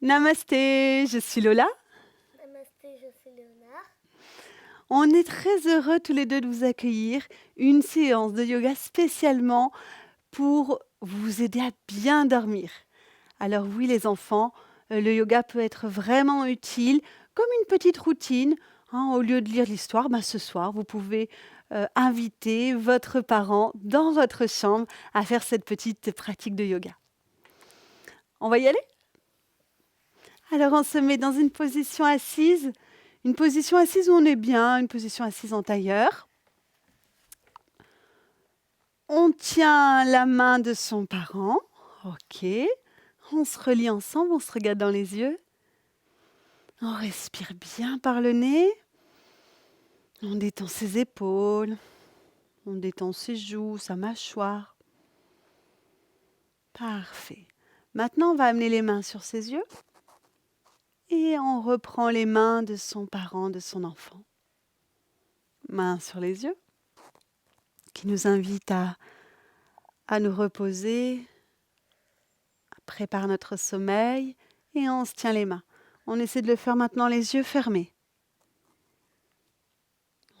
Namasté, je suis Lola. Namasté, je suis Léonard. On est très heureux tous les deux de vous accueillir. Une séance de yoga spécialement pour vous aider à bien dormir. Alors oui les enfants, le yoga peut être vraiment utile comme une petite routine. Au lieu de lire l'histoire, ce soir, vous pouvez inviter votre parent dans votre chambre à faire cette petite pratique de yoga. On va y aller ? Alors on se met dans une position assise où on est bien, une position assise en tailleur. On tient la main de son parent. Ok. On se relie ensemble, on se regarde dans les yeux. On respire bien par le nez. On détend ses épaules. On détend ses joues, sa mâchoire. Parfait. Maintenant, on va amener les mains sur ses yeux. Et on reprend les mains de son parent, de son enfant. Mains sur les yeux, qui nous invite à nous reposer, à préparer notre sommeil, et on se tient les mains. On essaie de le faire maintenant les yeux fermés.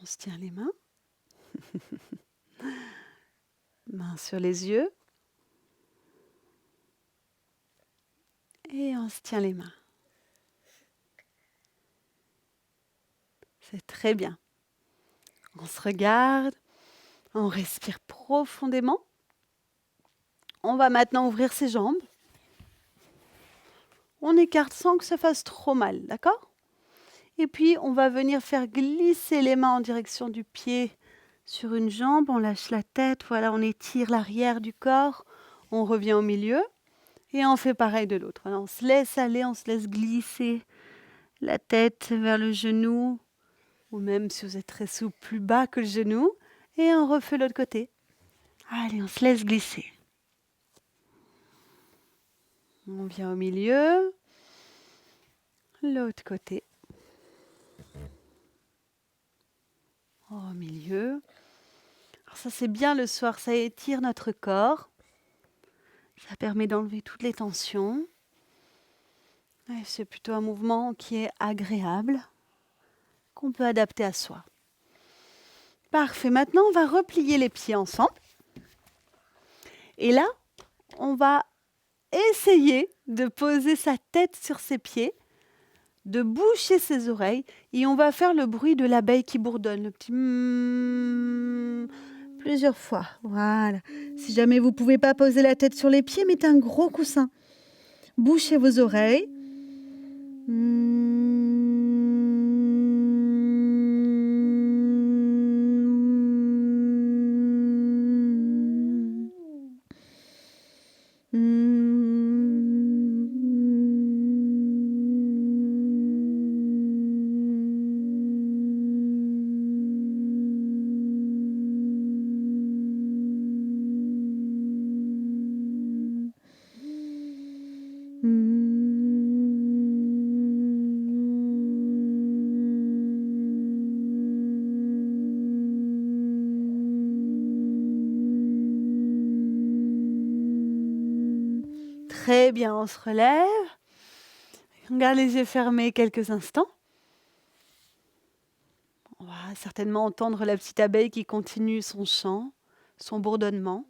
On se tient les mains. Mains sur les yeux. Et on se tient les mains. C'est très bien. On se regarde, on respire profondément. On va maintenant ouvrir ses jambes. On écarte sans que ça fasse trop mal, d'accord ? Et puis, on va venir faire glisser les mains en direction du pied sur une jambe. On lâche la tête, voilà, on étire l'arrière du corps. On revient au milieu et on fait pareil de l'autre. Alors, on se laisse aller, on se laisse glisser la tête vers le genou, ou même si vous êtes très souple, plus bas que le genou. Et on refait l'autre côté. Allez, on se laisse glisser. On vient au milieu. L'autre côté. Au milieu. Alors ça, c'est bien le soir, ça étire notre corps. Ça permet d'enlever toutes les tensions. Et c'est plutôt un mouvement qui est agréable, qu'on peut adapter à soi. Parfait. Maintenant, on va replier les pieds ensemble. Et là, on va essayer de poser sa tête sur ses pieds, de boucher ses oreilles, et on va faire le bruit de l'abeille qui bourdonne, le petit plusieurs fois. Voilà. Si jamais vous ne pouvez pas poser la tête sur les pieds, mettez un gros coussin. Bouchez vos oreilles. Très bien, on se relève. On garde les yeux fermés quelques instants. On va certainement entendre la petite abeille qui continue son chant, son bourdonnement.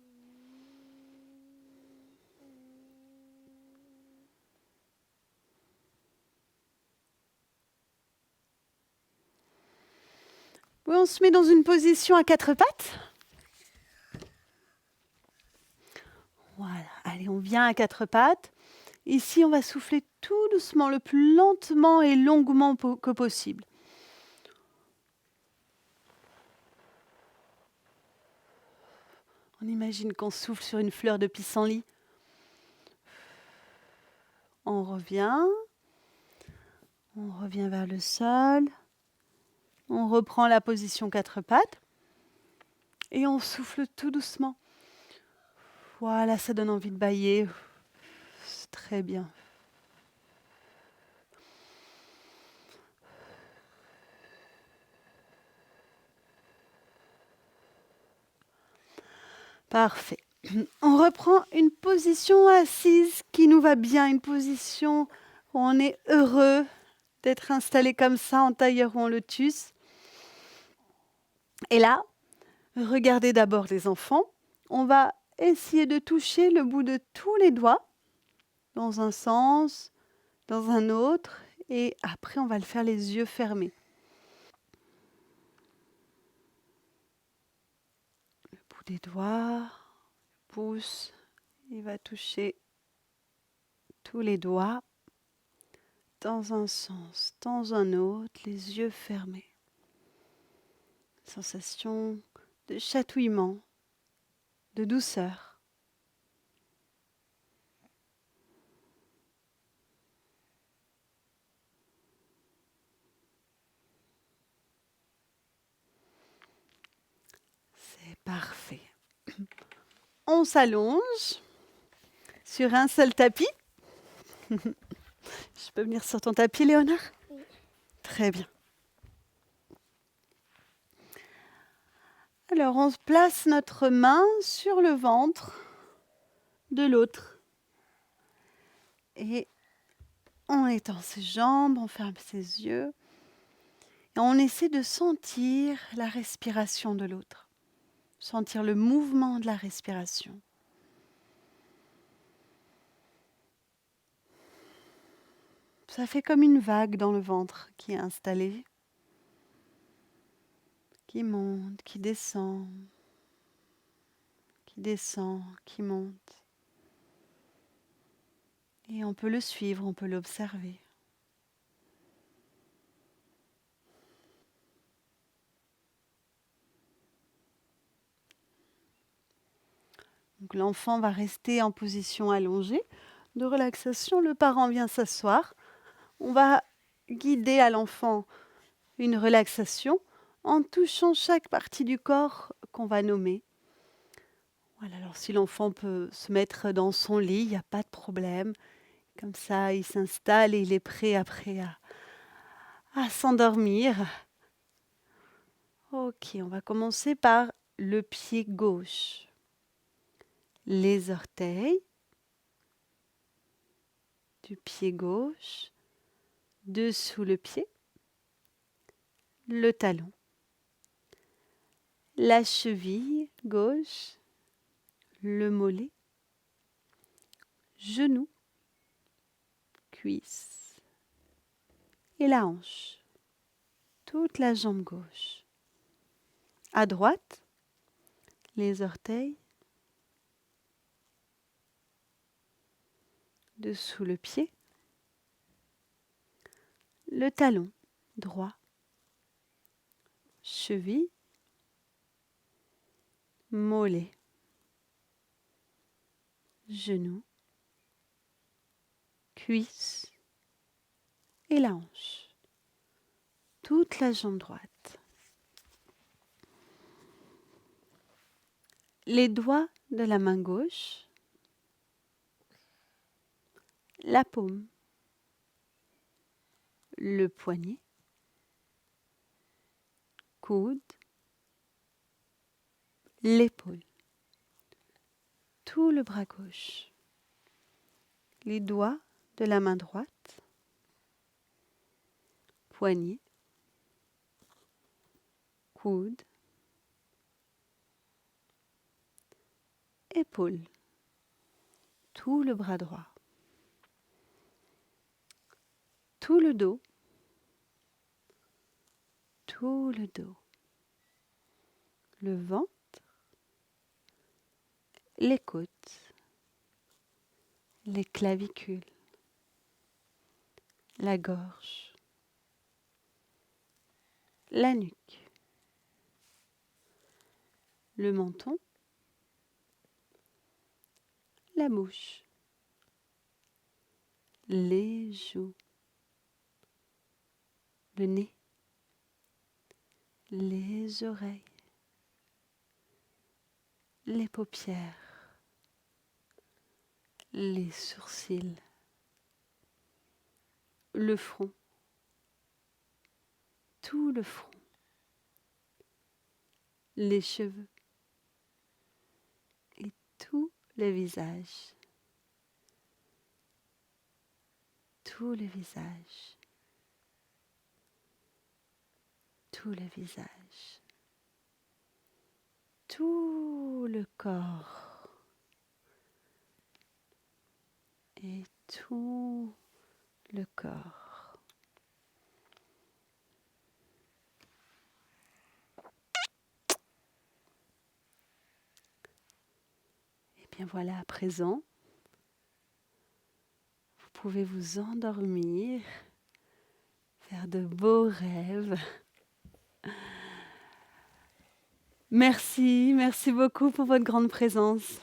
Oui, on se met dans une position à quatre pattes. Voilà, allez, on vient à quatre pattes. Ici, on va souffler tout doucement, le plus lentement et longuement que possible. On imagine qu'on souffle sur une fleur de pissenlit. On revient vers le sol. On reprend la position quatre pattes. Et on souffle tout doucement. Voilà, ça donne envie de bâiller. C'est très bien. Parfait. On reprend une position assise qui nous va bien, une position On est heureux d'être installé comme ça en tailleur ou en lotus. Et là, regardez d'abord les enfants. On va essayer de toucher le bout de tous les doigts dans un sens, dans un autre. Et après, on va le faire les yeux fermés. Le bout des doigts, le pouce, il va toucher tous les doigts dans un sens, dans un autre, les yeux fermés. Sensation de chatouillement, de douceur. C'est parfait. On s'allonge sur un seul tapis. Je peux venir sur ton tapis, Léonard? Oui. Très bien. Alors, on place notre main sur le ventre de l'autre. Et on étend ses jambes, on ferme ses yeux. Et on essaie de sentir la respiration de l'autre. Sentir le mouvement de la respiration. Ça fait comme une vague dans le ventre qui est installée, qui monte, qui descend, qui monte. Et on peut le suivre, on peut l'observer. Donc l'enfant va rester en position allongée de relaxation. Le parent vient s'asseoir. On va guider à l'enfant une relaxation en touchant chaque partie du corps qu'on va nommer. Voilà, alors si l'enfant peut se mettre dans son lit, il n'y a pas de problème. Comme ça, il s'installe et il est prêt après à s'endormir. Ok, on va commencer par le pied gauche. Les orteils du pied gauche, dessous le pied, le talon, la cheville gauche, le mollet, genou, cuisse et la hanche, toute la jambe gauche. À droite, les orteils, dessous le pied, le talon droit, cheville, mollet, genou, cuisse et la hanche, toute la jambe droite. Les doigts de la main gauche, la paume, le poignet, coude, l'épaule, tout le bras gauche, les doigts de la main droite, poignet, coude, épaule, tout le bras droit, tout le dos, le ventre, les côtes, les clavicules, la gorge, la nuque, le menton, la bouche, les joues, le nez, les oreilles, les paupières, les sourcils, le front, tout le front, les cheveux et tout le visage, tout le visage. Tout le visage. Tout le corps. Et tout le corps. Et bien voilà, à présent, vous pouvez vous endormir, faire de beaux rêves. Merci beaucoup pour votre grande présence.